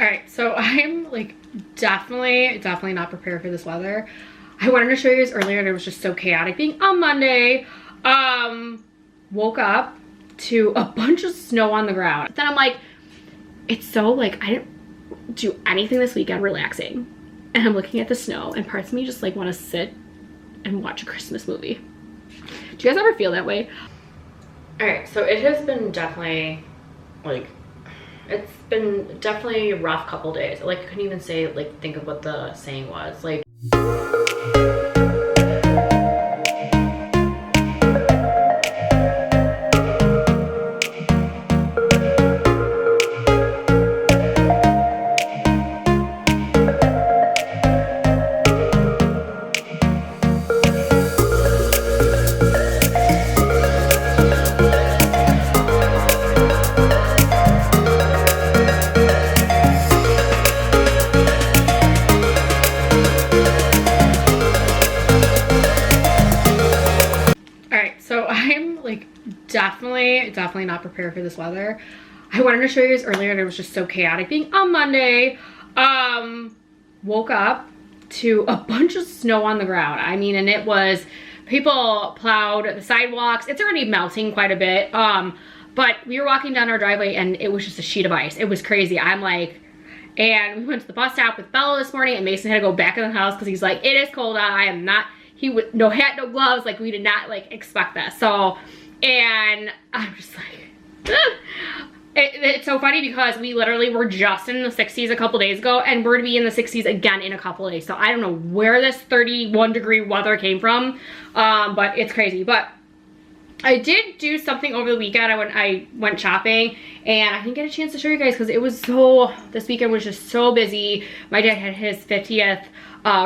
All right, so I'm like definitely not prepared for this weather. I wanted to show you guys earlier and it was just so chaotic being on Monday. Woke up to a bunch of snow on the ground. Then I'm like, it's so like, I didn't do anything this weekend relaxing. And I'm looking at the snow and parts of me just like want to sit and watch a Christmas movie. Do you guys ever feel that way? All right, so it has been definitely like, it's been definitely a rough couple days. Like I couldn't even say, like, think of what the saying was. Like, definitely not prepared for this weather. I wanted to show you guys earlier and it was just so chaotic being on Monday. Woke up to a bunch of snow on the ground. I mean, and it was, people plowed the sidewalks. It's already melting quite a bit. But we were walking down our driveway and it was just a sheet of ice. It was crazy. I'm like, and we went to the bus stop with Bella this morning and Mason had to go back in the house because he's like, it is cold out. I am not, he would, no hat, no gloves. Like we did not like expect this. So, and I'm just like, it's so funny because we literally were just in the 60s a couple days ago and we're gonna be in the 60s again in a couple days. So I don't know where this 31-degree weather came from, but it's crazy. But I did do something over the weekend. I went shopping and I didn't get a chance to show you guys because it was so, this weekend was just so busy. My dad had his 50th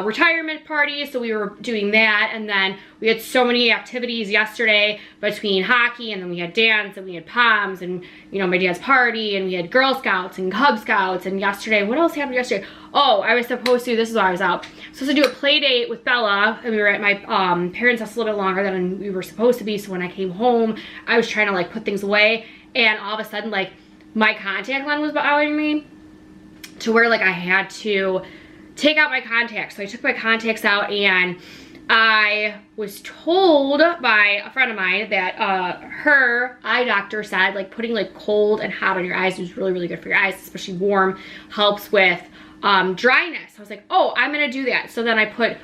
retirement party, so we were doing that, and then we had so many activities yesterday between hockey, and then we had dance, and we had poms, and you know, my dad's party, and we had Girl Scouts and Cub Scouts, and yesterday, what else happened yesterday? Oh, I was supposed to, this is why I was out, supposed to do a play date with Bella, and we were at my parents' house a little bit longer than we were supposed to be, so when I came home, I was trying to like put things away, and all of a sudden, like, my contact lens was bothering me to where like I had to take out my contacts. So I took my contacts out and I was told by a friend of mine that her eye doctor said like putting like cold and hot on your eyes is really, really good for your eyes, especially warm, helps with dryness. I was like, oh, I'm gonna do that. So then I put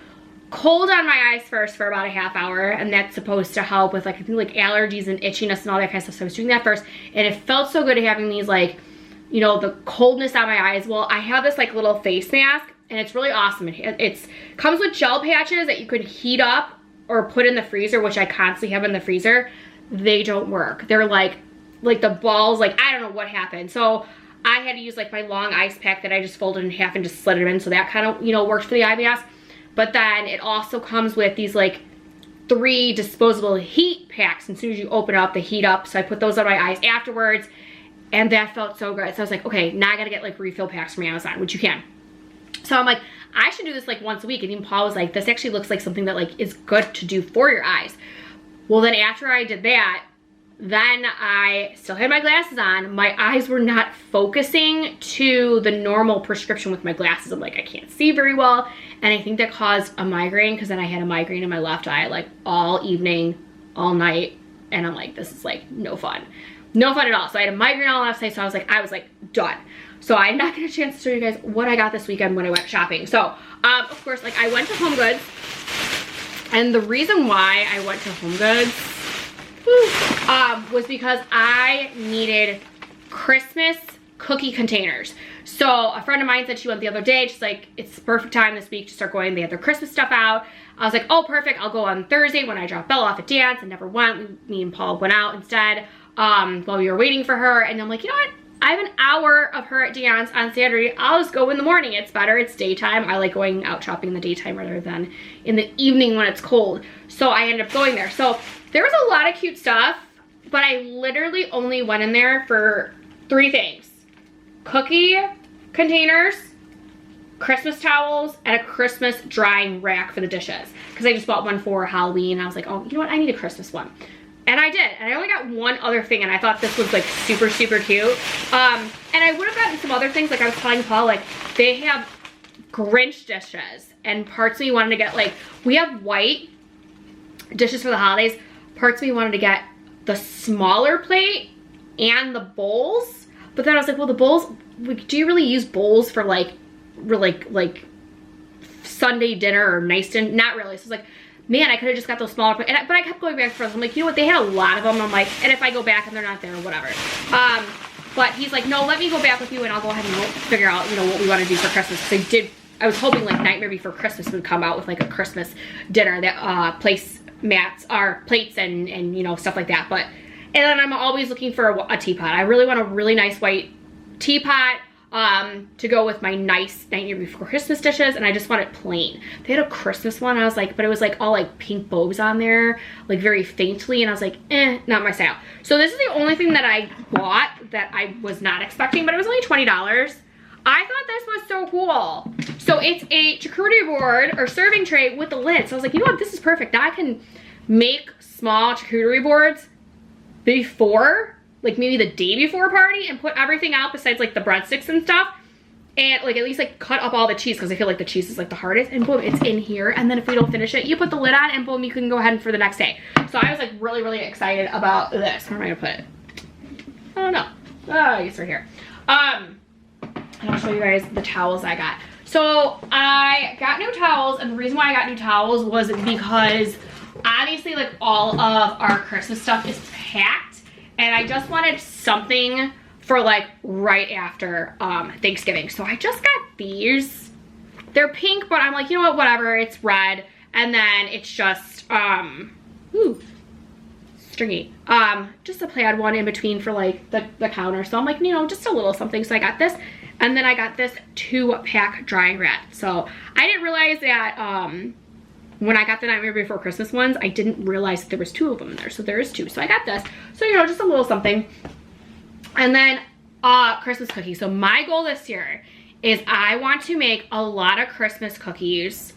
cold on my eyes first for about a half hour, and that's supposed to help with like, I think like allergies and itchiness and all that kind of stuff. So I was doing that first, and it felt so good having these like, you know, the coldness on my eyes. Well, I have this like little face mask and it's really awesome. It's comes with gel patches that you could heat up or put in the freezer, which I constantly have in the freezer. They don't work. They're like the balls, like I don't know what happened. So I had to use like my long ice pack that I just folded in half and just slid it in. So that kind of, you know, works for the eye mask. But then it also comes with these like 3 disposable heat packs. And as soon as you open it up, they heat up. So I put those on my eyes afterwards. And that felt so good. So I was like, okay, now I gotta get like refill packs from Amazon, which you can. So I'm like, I should do this like once a week. And even Paul was like, this actually looks like something that like is good to do for your eyes. Well, then after I did that, then I still had my glasses on. My eyes were not focusing to the normal prescription with my glasses. I'm like, I can't see very well. And I think that caused a migraine, because then I had a migraine in my left eye like all evening, all night. And I'm like, this is like no fun. No fun at all. So I had a migraine all last night, so I was like done. So I did not get a chance to show you guys what I got this weekend when I went shopping. So, of course, like I went to HomeGoods, and the reason why I went to HomeGoods was because I needed Christmas cookie containers. So a friend of mine said she went the other day. She's like, it's the perfect time this week to start going. They had their Christmas stuff out. I was like, oh, perfect. I'll go on Thursday when I drop Bella off at dance. I never went. Me and Paul went out instead while we were waiting for her. And I'm like, you know what? I have an hour of her at dance on Saturday. I'll just go in the morning. It's better. It's daytime. I like going out shopping in the daytime rather than in the evening when it's cold. So I ended up going there. So there was a lot of cute stuff, but I literally only went in there for 3 things. Cookie containers, Christmas towels, and a Christmas drying rack for the dishes. Because I just bought one for Halloween. I was like, oh, you know what? I need a Christmas one. And I did. And I only got one other thing, and I thought this was like super, super cute. And I would have gotten some other things, like I was telling Paul, like they have Grinch dishes, and parts of me wanted to get, like, we have white dishes for the holidays. Parts of me wanted to get the smaller plate and the bowls, but then I was like, well, the bowls, do you really use bowls for like Sunday dinner or nice dinner? Not really. So I was like, man, I could have just got those smaller plates. But I kept going back for them. I'm like, you know what, they had a lot of them. I'm like, and if I go back and they're not there, whatever. But he's like, no, let me go back with you and I'll go ahead and we'll figure out, you know, what we want to do for Christmas. Because I was hoping like Nightmare Before Christmas would come out with like a Christmas dinner that plates and you know, stuff like that. But, and then I'm always looking for a teapot. I really want a really nice white teapot to go with my nice Nightmare Before Christmas dishes, and I just want it plain. They had a Christmas one, I was like, but it was like all like pink bows on there, like very faintly, and I was like, not my style. So this is the only thing that I bought that I was not expecting, but it was only $20. I thought this was so cool. So it's a charcuterie board or serving tray with the lid. So I was like, you know what, this is perfect. Now I can make small charcuterie boards before, like maybe the day before a party, and put everything out besides like the breadsticks and stuff, and like at least like cut up all the cheese, because I feel like the cheese is like the hardest, and boom, it's in here. And then if we don't finish it, you put the lid on and boom, you can go ahead for the next day. So I was like really excited about this. Where am I gonna put it? I don't know. Oh, I guess right here. And I'll show you guys the towels I got. So I got new towels, and the reason why I got new towels was because obviously like all of our Christmas stuff is packed, and I just wanted something for like right after Thanksgiving. So I just got these. They're pink, but I'm like, you know what, whatever, it's red. And then it's just, stringy. Just a plaid one in between for like the counter. So I'm like, you know, just a little something. So I got this. And then I got this 2-pack drying rack. So I didn't realize that when I got the Nightmare Before Christmas ones, I didn't realize that there was 2 of them in there. So there is 2. So I got this. So, you know, just a little something. And then Christmas cookies. So my goal this year is I want to make a lot of Christmas cookies,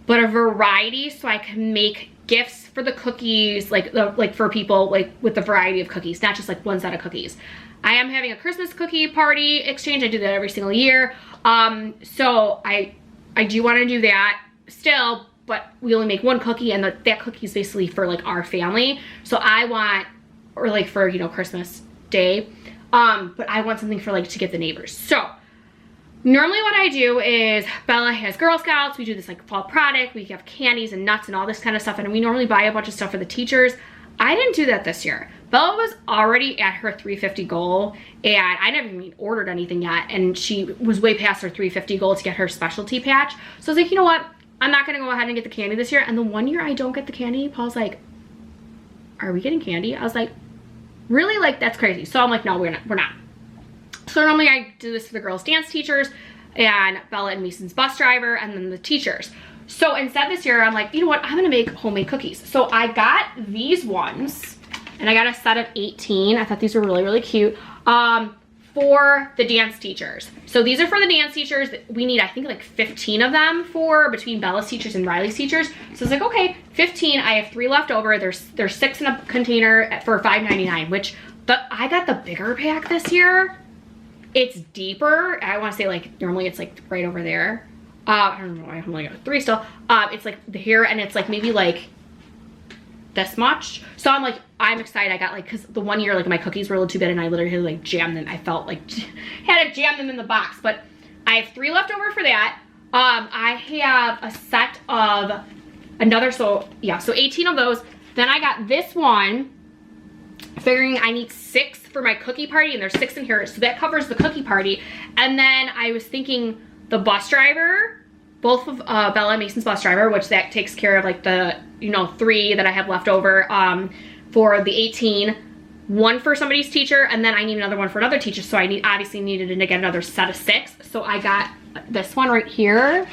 but a variety, so I can make gifts for the cookies, like for people, like with a variety of cookies, not just like one set of cookies. I am having a Christmas cookie party exchange. I do that every single year. So I do want to do that still, but we only make one cookie, and that cookie is basically for like our family. So I want, or like for, you know, Christmas Day, but I want something for like to give the neighbors. So normally what I do is Bella has Girl Scouts. We do this like fall product. We have candies and nuts and all this kind of stuff, and we normally buy a bunch of stuff for the teachers. I didn't do that this year. Bella was already at her $350 goal, and I never even ordered anything yet, and she was way past her $350 goal to get her specialty patch. So I was like, you know what? I'm not gonna go ahead and get the candy this year. And the one year I don't get the candy, Paul's like, are we getting candy? I was like, really? Like, that's crazy. So I'm like, no, we're not. So normally I do this for the girls' dance teachers and Bella and Mason's bus driver, and then the teachers. So instead this year, I'm like, you know what? I'm gonna make homemade cookies. So I got these ones, and I got a set of 18. I thought these were really cute. For the dance teachers. So these are for the dance teachers. We need, I think, like 15 of them for between Bella's teachers and Riley's teachers. So it's like, okay, 15. I have 3 left over. There's 6 in a container for $5.99, which I got the bigger pack this year. It's deeper. I want to say like normally it's like right over there. I don't know why I'm only got 3 still. It's like here, and it's like maybe like this much. So I'm like, I'm excited. I got like, because the one year like my cookies were a little too big, and I literally had to like jam them. I felt like had to jam them in the box, but I have 3 left over for that. I have a set of another, so yeah, so 18 of those. Then I got this one, figuring I need 6 for my cookie party, and there's 6 in here, so that covers the cookie party. And then I was thinking the bus driver, both of Bella and Mason's bus driver, which that takes care of like the, you know, 3 that I have left over for the 18, 1 for somebody's teacher, and then I need another one for another teacher. So I obviously needed to get another set of 6. So I got this one right here.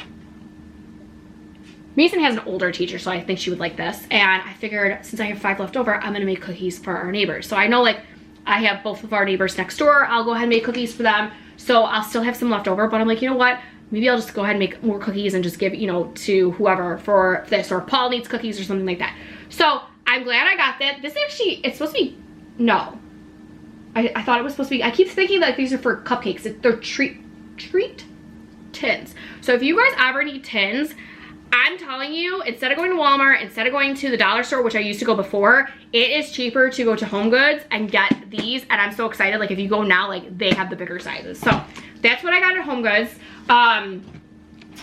Mason has an older teacher, so I think she would like this. And I figured since I have 5 left over, I'm gonna make cookies for our neighbors. So I know like I have both of our neighbors next door. I'll go ahead and make cookies for them. So I'll still have some left over, but I'm like, you know what? Maybe I'll just go ahead and make more cookies and just give, you know, to whoever for this, or Paul needs cookies or something like that. So I'm glad I got that. This actually, it's supposed to be, no. I thought it was supposed to be, I keep thinking that these are for cupcakes. They're treat tins. So if you guys ever need tins, I'm telling you, instead of going to Walmart, instead of going to the dollar store, which I used to go before, it is cheaper to go to HomeGoods and get these. And I'm so excited. Like if you go now, like they have the bigger sizes. So that's what I got at HomeGoods.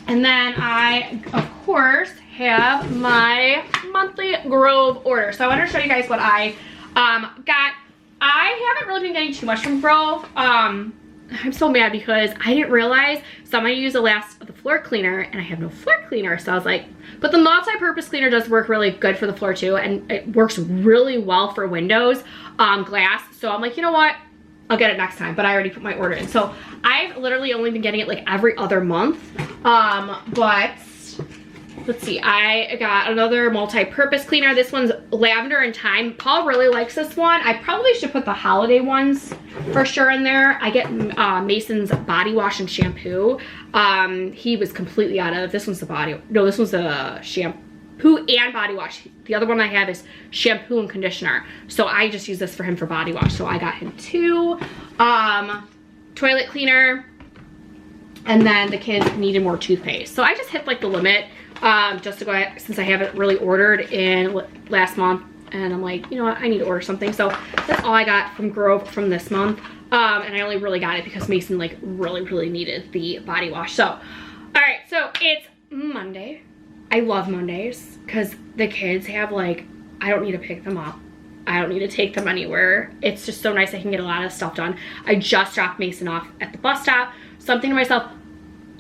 And then I, of course, have my monthly Grove order. So I want to show you guys what I got. I haven't really been getting too much from Grove. I'm so mad because I didn't realize someone used the last of the floor cleaner and I have no floor cleaner. So I was like, but the multi-purpose cleaner does work really good for the floor too. And it works really well for windows, glass. So I'm like, you know what? I'll get it next time, but I already put my order in. So I've literally only been getting it like every other month. But let's see, I got another multi-purpose cleaner. This one's lavender and thyme. Paul really likes this one. I probably should put the holiday ones for sure in there. I get Mason's body wash and shampoo. He was completely out of, this one's the body, no, this one's the shampoo and body wash. The other one I have is shampoo and conditioner. So I just use this for him for body wash. So I got him 2. Toilet cleaner. And then the kids needed more toothpaste. So I just hit like the limit. Just to go ahead, since I haven't really ordered in last month, and I'm like, you know what, I need to order something. So that's all I got from Grove from this month. And I only really got it because Mason like really needed the body wash. So, all right, so it's Monday. I love Mondays because the kids have like, I don't need to pick them up. I don't need to take them anywhere. It's just so nice I can get a lot of stuff done. I just dropped Mason off at the bus stop. So I'm thinking to myself,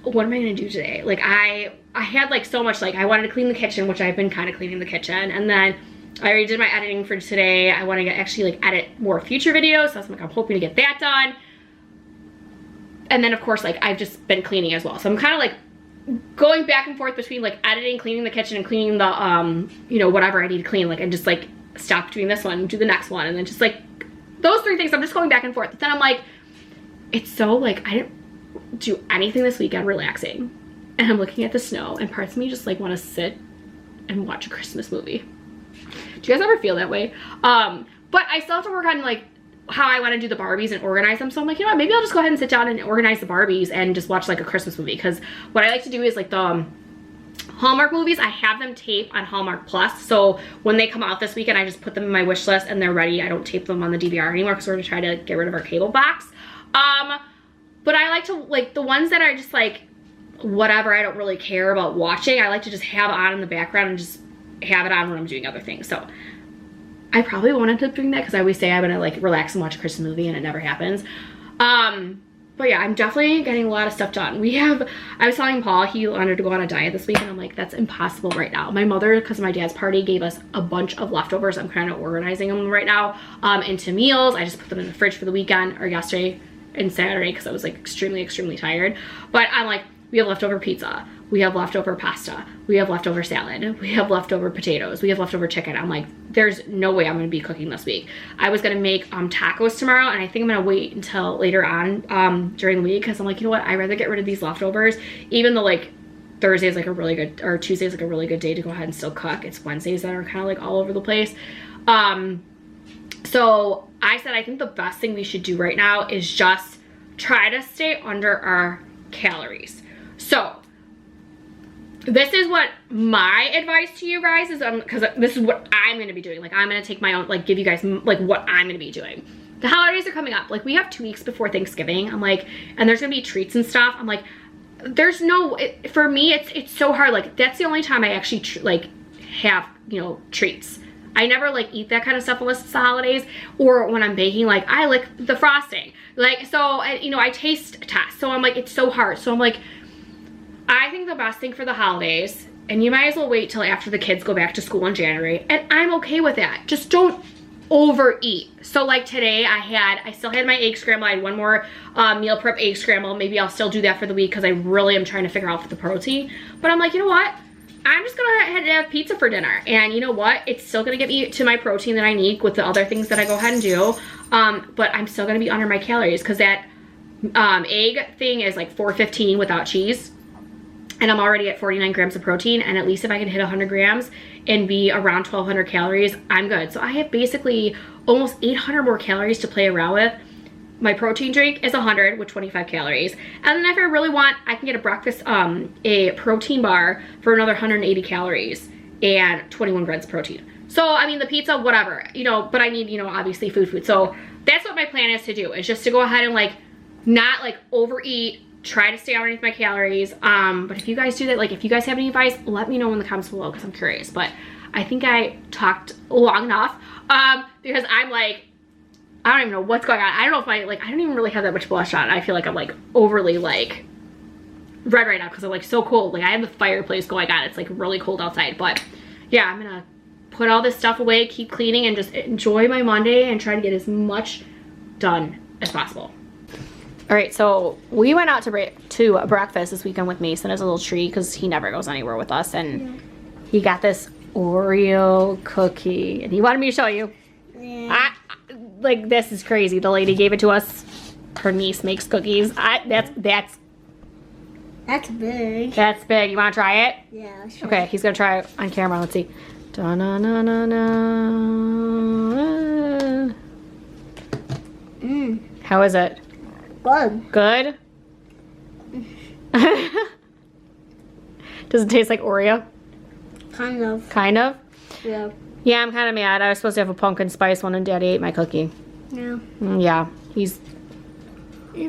what am I gonna do today? Like I had like so much, like I wanted to clean the kitchen, which I've been kind of cleaning the kitchen, and then I already did my editing for today. I want to actually like edit more future videos, so I'm hoping to get that done. And then of course like I've just been cleaning as well, so I'm kind of like going back and forth between like editing, cleaning the kitchen, and cleaning the you know, whatever I need to clean, like, and just like stop doing this one, do the next one, and then just like those 3 things. I'm just going back and forth. But then I'm like, it's so like I didn't do anything this weekend relaxing, and I'm looking at the snow, and parts of me just like want to sit and watch a Christmas movie. Do you guys ever feel that way? But I still have to work on like how I want to do the Barbies and organize them. So I'm like, you know what, maybe I'll just go ahead and sit down and organize the Barbies and just watch like a Christmas movie. Because what I like to do is like the Hallmark movies, I have them taped on Hallmark Plus. So when they come out this weekend, I just put them in my wish list and they're ready. I don't tape them on the DVR anymore because we're gonna try to get rid of our cable box. But I like to, like, the ones that are just like whatever, I don't really care about watching, I like to just have it on in the background and just have it on when I'm doing other things. So I probably won't end up doing that because I always say I'm gonna like relax and watch a Christmas movie and it never happens. But yeah, I'm definitely getting a lot of stuff done. I was telling Paul he wanted to go on a diet this week, and I'm like, that's impossible right now. My mother, because of my dad's party, gave us a bunch of leftovers. I'm kind of organizing them right now into meals. I just put them in the fridge for the weekend, or yesterday and Saturday, because I was like extremely tired. But I'm like, we have leftover pizza, we have leftover pasta, we have leftover salad, we have leftover potatoes, we have leftover chicken. I'm like, there's no way I'm gonna be cooking this week. I was gonna make tacos tomorrow, and I think I'm gonna wait until later on during the week, because I'm like, you know what, I'd rather get rid of these leftovers, even though like Thursday is like a really good, or Tuesday is like a really good day to go ahead and still cook. It's Wednesdays that are kind of like all over the place. So I said, I think the best thing we should do right now is just try to stay under our calories. So this is what my advice to you guys is, because this is what I'm going to be doing. Like, I'm going to take my own, like, give you guys like what I'm going to be doing. The holidays are coming up. Like, we have 2 weeks before Thanksgiving. I'm like, and there's going to be treats and stuff. I'm like, there's no, for me, it's so hard. Like, that's the only time I actually like have, you know, treats. I never like eat that kind of stuff unless it's the holidays, or when I'm baking, like I like the frosting. Like, so, you know, I taste test. So I'm like, it's so hard. So I'm like, I think the best thing for the holidays, and you might as well wait till after the kids go back to school in January, and I'm okay with that. Just don't overeat. So like today I still had my egg scramble. I had one more meal prep egg scramble. Maybe I'll still do that for the week because I really am trying to figure out the protein. But I'm like, you know what? I'm just gonna have pizza for dinner, and you know what? It's still gonna get me to my protein that I need with the other things that I go ahead and do. But I'm still gonna be under my calories because that egg thing is like 415 without cheese. and I'm already at 49 grams of protein, and at least if I can hit 100 grams and be around 1,200 calories, I'm good. So I have basically almost 800 more calories to play around with. My protein drink is 100 with 25 calories. And then if I really want, I can get a breakfast, a protein bar for another 180 calories and 21 grams of protein. So, I mean, the pizza, whatever, you know, but I need, you know, obviously food. So that's what my plan is to do, is just to go ahead and like, not like overeat, try to stay underneath my calories. But if you guys do that, like if you guys have any advice, let me know in the comments below, because I'm curious. But I think I talked long enough, because I'm like, I don't even know what's going on. I don't know if I don't even really have that much blush on. I feel like I'm like overly like red right now because I'm like so cold. Like I have the fireplace going on. It's like really cold outside. But yeah, I'm gonna put all this stuff away, keep cleaning, and just enjoy my Monday and try to get as much done as possible. All right, so we went out to breakfast this weekend with Mason as a little treat because he never goes anywhere with us, and he got this Oreo cookie, and he wanted me to show you. Yeah. Like, this is crazy. The lady gave it to us. Her niece makes cookies. That's big. That's big. You want to try it? Yeah, sure. Okay, he's gonna try it on camera. Let's see. How is it? Good. Good? Does it taste like Oreo? Kind of. Kind of? Yeah. Yeah, I'm kind of mad. I was supposed to have a pumpkin spice one and Daddy ate my cookie. Yeah. Yeah, he's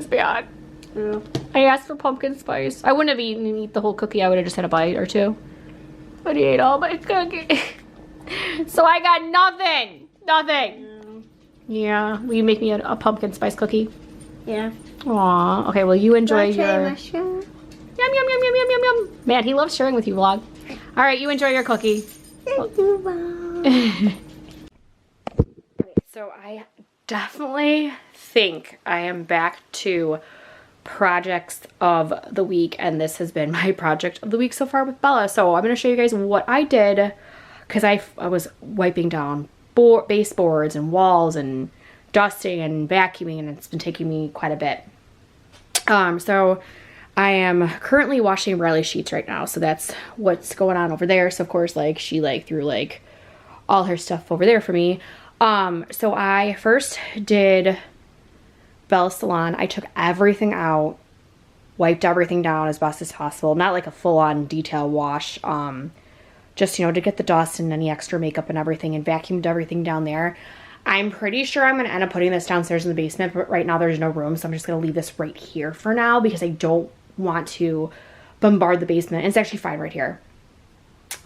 bad. Yeah. I asked for pumpkin spice. I wouldn't have eaten the whole cookie. I would have just had a bite or two. But he ate all my cookie. So I got nothing. Nothing. Yeah. Will you make me a pumpkin spice cookie? Yeah. Aw. Okay, well, you enjoy your... Mushroom? Yum, yum, yum, yum, yum, yum, yum. Man, he loves sharing with you, vlog. All right, you enjoy your cookie. Thank you, Mom. So I definitely think I am back to projects of the week, and this has been my project of the week so far with Bella. So I'm going to show you guys what I did, because I was wiping down baseboards and walls and dusting and vacuuming, and it's been taking me quite a bit. So I am currently washing Riley's sheets right now, so that's what's going on over there. So of course, like, she like threw like all her stuff over there for me. So I first did Bella's salon. I took everything out, wiped everything down as best as possible. Not like a full-on detail wash, just, you know, to get the dust and any extra makeup and everything, and vacuumed everything down there. I'm pretty sure I'm going to end up putting this downstairs in the basement, but right now there's no room, so I'm just going to leave this right here for now because I don't want to bombard the basement. It's actually fine right here.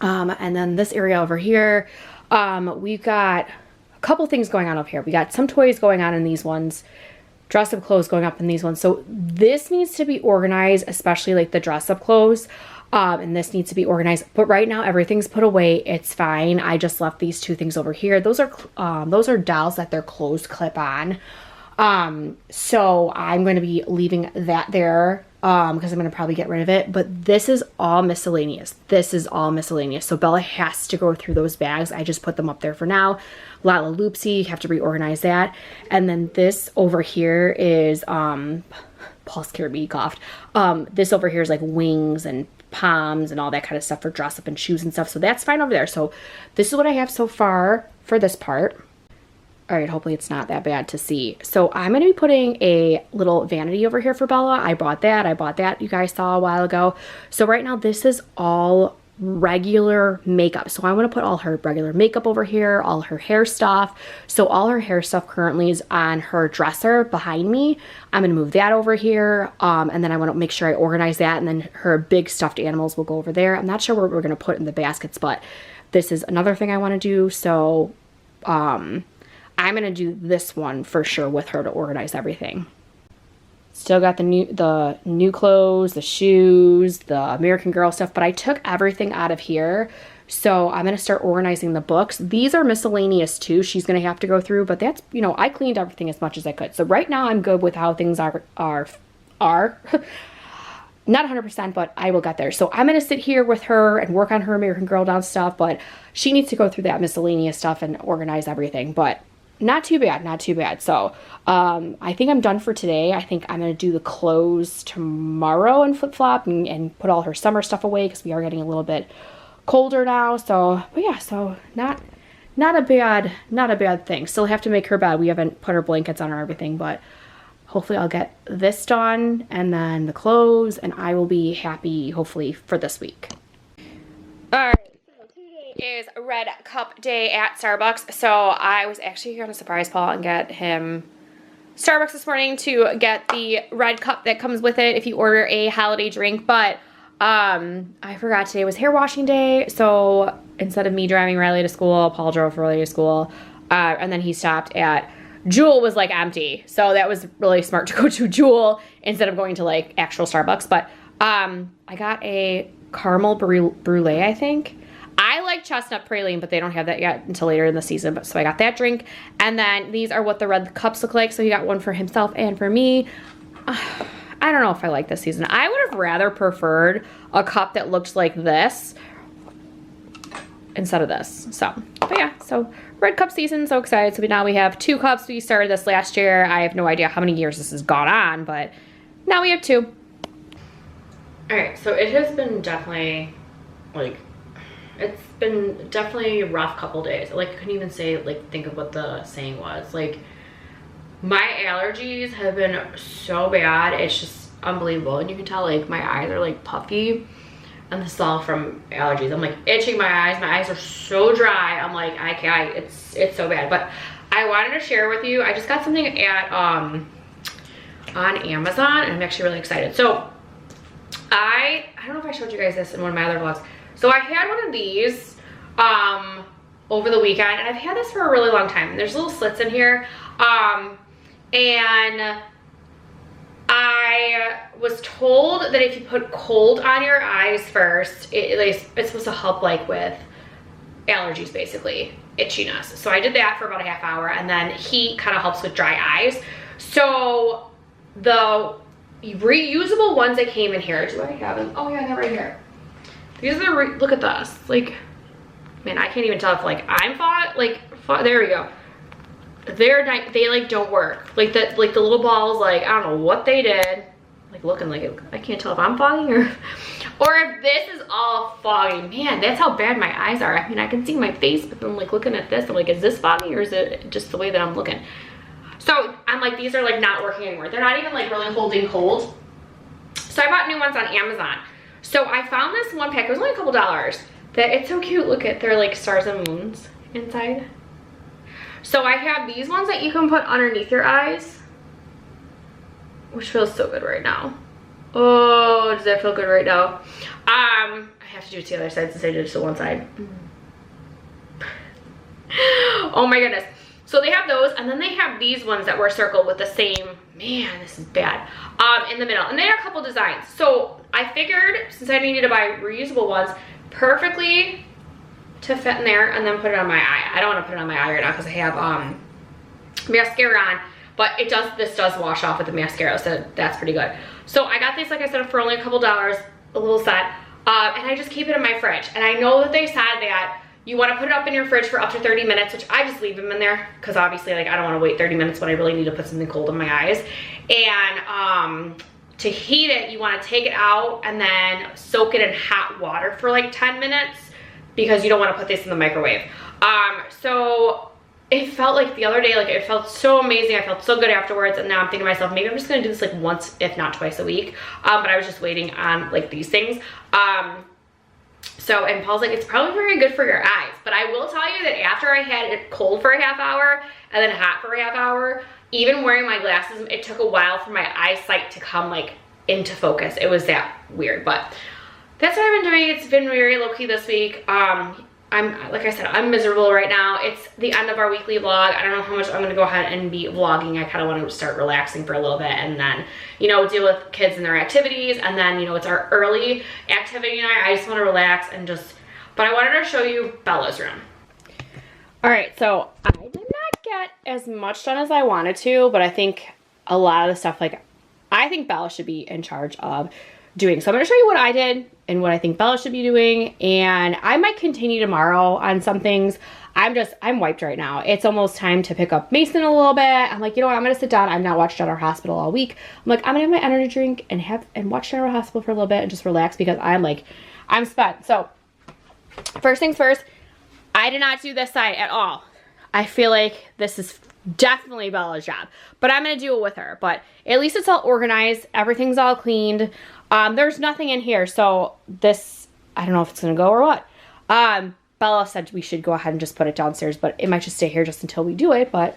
And then this area over here, we've got a couple things going on up here. We got some toys going on in these ones, dress-up clothes going up in these ones. So this needs to be organized, especially like the dress-up clothes. And this needs to be organized, but right now everything's put away. It's fine. I just left these two things over here. Those are dolls that their clothes clip on. So I'm going to be leaving that there, because I'm going to probably get rid of it, but this is all miscellaneous. This is all miscellaneous. So Bella has to go through those bags. I just put them up there for now. Lala Loopsy, have to reorganize that. And then this over here is, Paul scared me, he coughed. This over here is like wings and poms and all that kind of stuff for dress up and shoes and stuff. So that's fine over there. So this is what I have so far for this part. All right, hopefully it's not that bad to see. So I'm going to be putting a little vanity over here for Bella. I bought that. You guys saw a while ago. So right now this is all regular makeup. So I want to put all her regular makeup over here, all her hair stuff. So all her hair stuff currently is on her dresser behind me. I'm going to move that over here. And then I want to make sure I organize that. And then her big stuffed animals will go over there. I'm not sure where we're going to put in the baskets, but this is another thing I want to do. So, I'm going to do this one for sure with her to organize everything. Still got the new clothes, the shoes, the American Girl stuff, but I took everything out of here. So I'm going to start organizing the books. These are miscellaneous too. She's going to have to go through, but that's, you know, I cleaned everything as much as I could. So right now I'm good with how things are not 100%, but I will get there. So I'm going to sit here with her and work on her American Girl down stuff, but she needs to go through that miscellaneous stuff and organize everything. But not too bad, not too bad. So I think I'm done for today. I think I'm gonna do the clothes tomorrow and flip-flop and put all her summer stuff away because we are getting a little bit colder now. So, but yeah, so not a bad thing. Still have to make her bed. We haven't put her blankets on or everything, but hopefully I'll get this done and then the clothes, and I will be happy hopefully for this week. All right. Is red cup day at Starbucks. So I was actually going to surprise Paul and get him Starbucks this morning to get the red cup that comes with it if you order a holiday drink, but I forgot today was hair washing day. So instead of me driving Riley to school, Paul drove Riley to school, and then he stopped at Jewel was like empty. So that was really smart to go to Jewel instead of going to like actual Starbucks. But I got a caramel brulee, I think. I like chestnut praline, but they don't have that yet until later in the season. But so I got that drink. And then these are what the red cups look like. So he got one for himself and for me. I don't know if I like this season. I would have rather preferred a cup that looked like this instead of this. So, but yeah, so red cup season, so excited. So now we have 2 cups. We started this last year. I have no idea how many years this has gone on, but now we have 2. All right, so it has been definitely like, it's been definitely a rough couple days. Like, I couldn't even say, like, think of what the saying was. Like, my allergies have been so bad. It's just unbelievable. And you can tell, like, my eyes are, like, puffy. And this is all from allergies. I'm, like, itching my eyes. My eyes are so dry. I'm, like, I can't. It's so bad. But I wanted to share with you. I just got something at, on Amazon. And I'm actually really excited. So, I don't know if I showed you guys this in one of my other vlogs. So I had one of these over the weekend, and I've had this for a really long time. There's little slits in here, and I was told that if you put cold on your eyes first, it's supposed to help like with allergies, basically, itchiness. So I did that for about a half hour, and then heat kind of helps with dry eyes. So the reusable ones that came in here, do I have them? Oh yeah, they're right here. These are, look at this, like, man, I can't even tell if, like, I'm there we go. They, like, don't work. Like, the little balls, like, I don't know what they did. Like, looking like it, I can't tell if I'm fogging or if this is all foggy. Man, that's how bad my eyes are. I mean, I can see my face, but then, like, looking at this, I'm like, is this foggy or is it just the way that I'm looking? So, I'm like, these are, like, not working anymore. They're not even, like, really holding cold. So, I bought new ones on Amazon. So I found this one pack, it was only a couple dollars, that it's so cute. Look at, they're like stars and moons inside. So I have these ones that you can put underneath your eyes, which feels so good right now. Oh, does that feel good right now? I have to do it to the other side since I did it to one side. Oh my goodness. So they have those, and then they have these ones that were circled with the same, man, this is bad, in the middle. And they are a couple designs. So I figured, since I needed to buy reusable ones, perfectly to fit in there, and then put it on my eye. I don't want to put it on my eye right now because I have mascara on, but this does wash off with the mascara, so that's pretty good. So I got these, like I said, for only a couple dollars, a little set, and I just keep it in my fridge. And I know that they said that you want to put it up in your fridge for up to 30 minutes, which I just leave them in there because obviously, like, I don't want to wait 30 minutes when I really need to put something cold in my eyes. And to heat it, you want to take it out and then soak it in hot water for like 10 minutes because you don't want to put this in the microwave. So it felt like the other day, like, it felt so amazing. I felt so good afterwards, and now I'm thinking to myself, maybe I'm just gonna do this like once, if not twice a week. But I was just waiting on like these things. So, and Paul's like, it's probably very good for your eyes. But I will tell you that after I had it cold for a half hour and then hot for a half hour, even wearing my glasses, it took a while for my eyesight to come like into focus. It was that weird, but that's what I've been doing. It's been very low-key this week. Like I said, I'm miserable right now. It's the end of our weekly vlog. I don't know how much I'm gonna go ahead and be vlogging. I kind of want to start relaxing for a little bit and then, you know, deal with kids and their activities. And then, you know, it's our early activity night. I just want to relax and just, but I wanted to show you Bella's room. All right, so I did not get as much done as I wanted to, but I think a lot of the stuff, like, I think Bella should be in charge of doing. So I'm gonna show you what I did and what I think Bella should be doing. And I might continue tomorrow on some things. I'm wiped right now. It's almost time to pick up Mason a little bit. I'm like, you know what, I'm gonna sit down. I've not watched General Hospital all week. I'm like, I'm gonna have my energy drink and watch General Hospital for a little bit and just relax because I'm spent. So first things first, I did not do this side at all. I feel like this is definitely Bella's job, but I'm gonna do it with her. But at least it's all organized. Everything's all cleaned. There's nothing in here. So this, I don't know if it's gonna go or what. Bella said we should go ahead and just put it downstairs, but it might just stay here just until we do it, but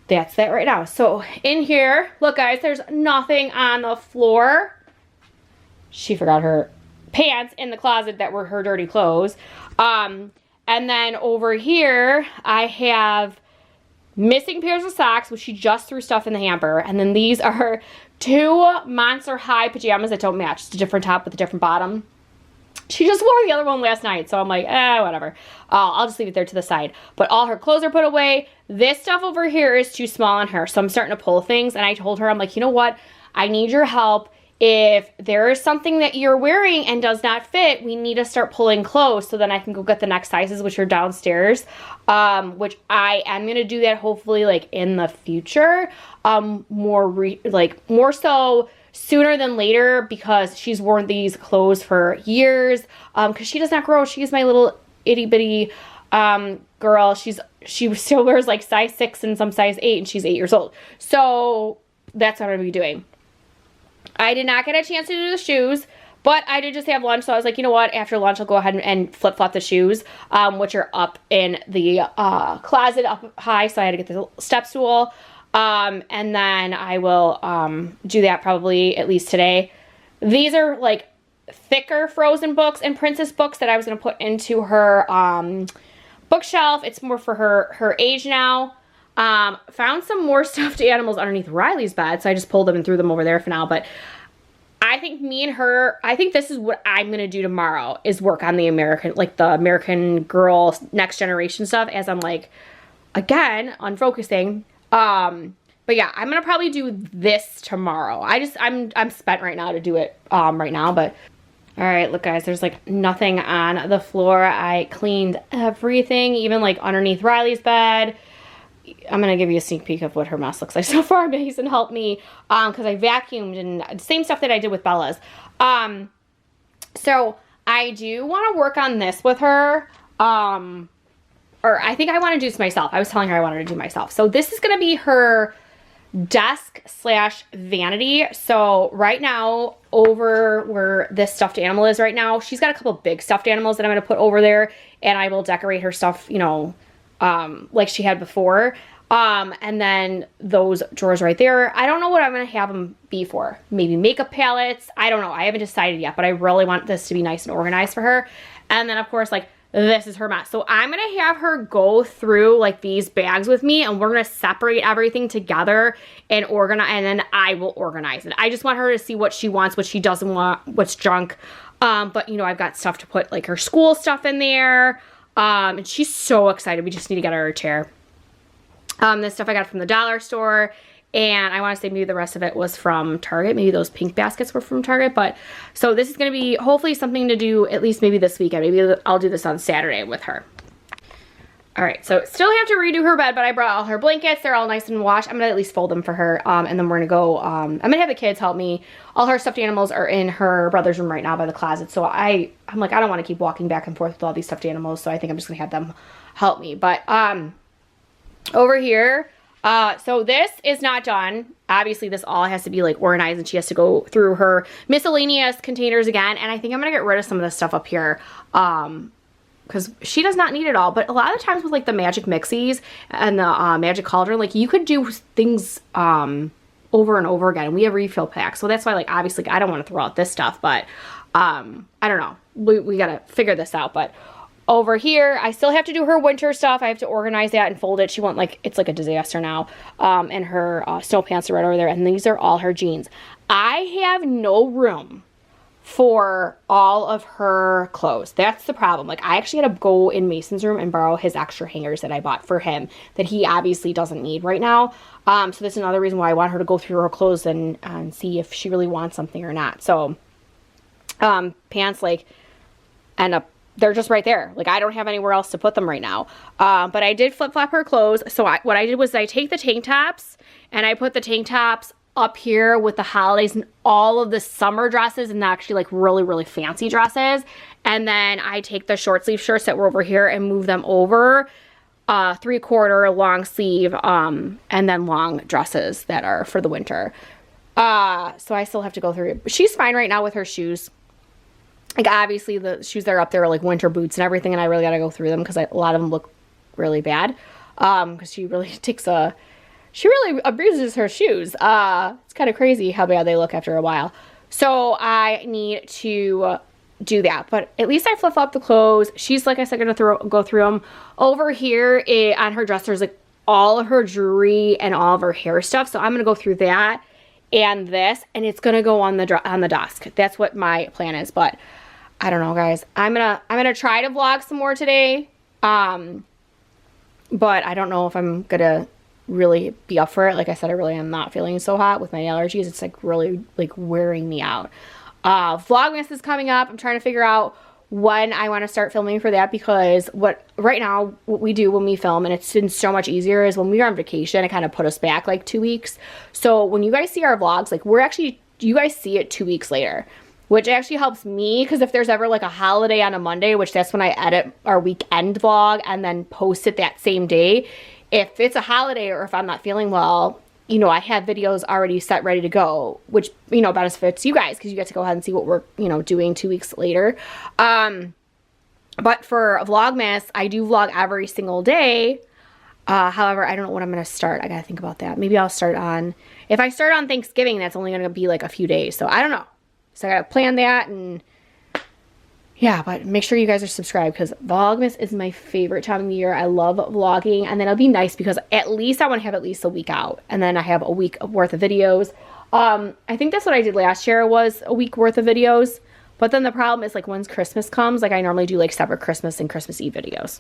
that's that right now. So in here, look guys, there's nothing on the floor. She forgot her pants in the closet that were her dirty clothes. And then over here, I have missing pairs of socks, which she just threw stuff in the hamper. And then these are 2 Monster High pajamas that don't match. It's a different top with a different bottom. She just wore the other one last night, so I'm like, whatever. I'll just leave it there to the side. But all her clothes are put away. This stuff over here is too small on her, so I'm starting to pull things. And I told her, I'm like, you know what? I need your help. If there is something that you're wearing and does not fit, we need to start pulling clothes so then I can go get the next sizes, which are downstairs, which I am going to do that hopefully like in the future, more so sooner than later because she's worn these clothes for years because she does not grow. She's my little itty bitty girl. She still wears like size 6 and some size 8 and she's 8 years old. So that's what I'm going to be doing. I did not get a chance to do the shoes, but I did just have lunch, so I was like, you know what, after lunch I'll go ahead and flip-flop the shoes, which are up in the closet up high, so I had to get the step stool, and then I will do that probably at least today. These are like thicker Frozen books and Princess books that I was going to put into her bookshelf. It's more for her age now. Found some more stuffed animals underneath Riley's bed, so I just pulled them and threw them over there for now, but I think me and her, I think this is what I'm going to do tomorrow, is work on the American Girl Next Generation stuff, as I'm like, again, unfocusing, but yeah, I'm going to probably do this tomorrow. I'm spent right now to do it, right now, but all right, look guys, there's like nothing on the floor. I cleaned everything, even like underneath Riley's bed. I'm going to give you a sneak peek of what her mess looks like so far. Mason helped me because I vacuumed and same stuff that I did with Bella's. So I do want to work on this with her. Or I think I want to do this myself. I was telling her I wanted to do myself. So this is going to be her desk / vanity. So right now, over where this stuffed animal is right now, she's got a couple big stuffed animals that I'm going to put over there. And I will decorate her stuff, you know, like she had before. And then those drawers right there, I don't know what I'm going to have them be for. Maybe makeup palettes. I don't know. I haven't decided yet, but I really want this to be nice and organized for her. And then of course, like, this is her mess. So I'm going to have her go through like these bags with me and we're going to separate everything together and organize, and then I will organize it. I just want her to see what she wants, what she doesn't want, what's junk. But you know, I've got stuff to put like her school stuff in there. And she's so excited. We just need to get her a chair. This stuff I got from the dollar store, and I want to say maybe the rest of it was from Target. Maybe those pink baskets were from Target, but so this is going to be hopefully something to do at least maybe this weekend. Maybe I'll do this on Saturday with her. All right, so still have to redo her bed, but I brought all her blankets. They're all nice and washed. I'm going to at least fold them for her, and then we're going to go, I'm going to have the kids help me. All her stuffed animals are in her brother's room right now by the closet, so I'm like, I don't want to keep walking back and forth with all these stuffed animals, so I think I'm just going to have them help me. But over here, so this is not done. Obviously, this all has to be like organized, and she has to go through her miscellaneous containers again, and I think I'm going to get rid of some of this stuff up here, because she does not need it all. But a lot of times with like the magic mixies and the magic cauldron, like you could do things over and over again. We have refill packs, so that's why, like, obviously I don't want to throw out this stuff, but I don't know, we gotta figure this out. But over here, I still have to do her winter stuff. I have to organize that and fold it. She won't, like, it's like a disaster now. And her snow pants are right over there, and these are all her jeans. I have no room for all of her clothes. That's the problem. Like, I actually had to go in Mason's room and borrow his extra hangers that I bought for him that he obviously doesn't need right now. So that's another reason why I want her to go through her clothes and see if she really wants something or not. So pants, like, end up, they're just right there. Like, I don't have anywhere else to put them right now. But I did flip-flop her clothes. So what I did was I take the tank tops and I put the tank tops up here with the holidays and all of the summer dresses and actually like really, really fancy dresses. And then I take the short sleeve shirts that were over here and move them over 3/4 long sleeve and then long dresses that are for the winter. So I still have to go through it. But she's fine right now with her shoes. Like, obviously the shoes that are up there are like winter boots and everything, and I really got to go through them because a lot of them look really bad. Because she really she really abuses her shoes. It's kind of crazy how bad they look after a while. So I need to do that. But at least I flip-flop the clothes. She's, like I said, going to go through them. Over here on her dresser is like all of her jewelry and all of her hair stuff. So I'm going to go through that and this, and it's going to go on the desk. That's what my plan is. But I don't know, guys. I'm gonna try to vlog some more today. But I don't know if I'm gonna really be up for it. Like I said, I really am not feeling so hot with my allergies. It's like really like wearing me out. Vlogmas is coming up. I'm trying to figure out when I want to start filming for that, because right now what we do when we film, and it's been so much easier, is when we are on vacation, it kind of put us back like 2 weeks. So when you guys see our vlogs, like you guys see it 2 weeks later, which actually helps me, because if there's ever like a holiday on a Monday, which that's when I edit our weekend vlog and then post it that same day. If it's a holiday or if I'm not feeling well, you know, I have videos already set ready to go, which, you know, benefits you guys because you get to go ahead and see what we're, you know, doing 2 weeks later. But for Vlogmas, I do vlog every single day. However, I don't know when I'm going to start. I got to think about that. Maybe I'll start if I start on Thanksgiving, that's only going to be like a few days. So I don't know. So I got to plan that, and yeah, but make sure you guys are subscribed because Vlogmas is my favorite time of the year. I love vlogging, and then it'll be nice because at least I want to have at least a week out, and then I have a week worth of videos. I think that's what I did last year, was a week worth of videos. But then the problem is, like, once Christmas comes, like, I normally do like separate Christmas and Christmas Eve videos.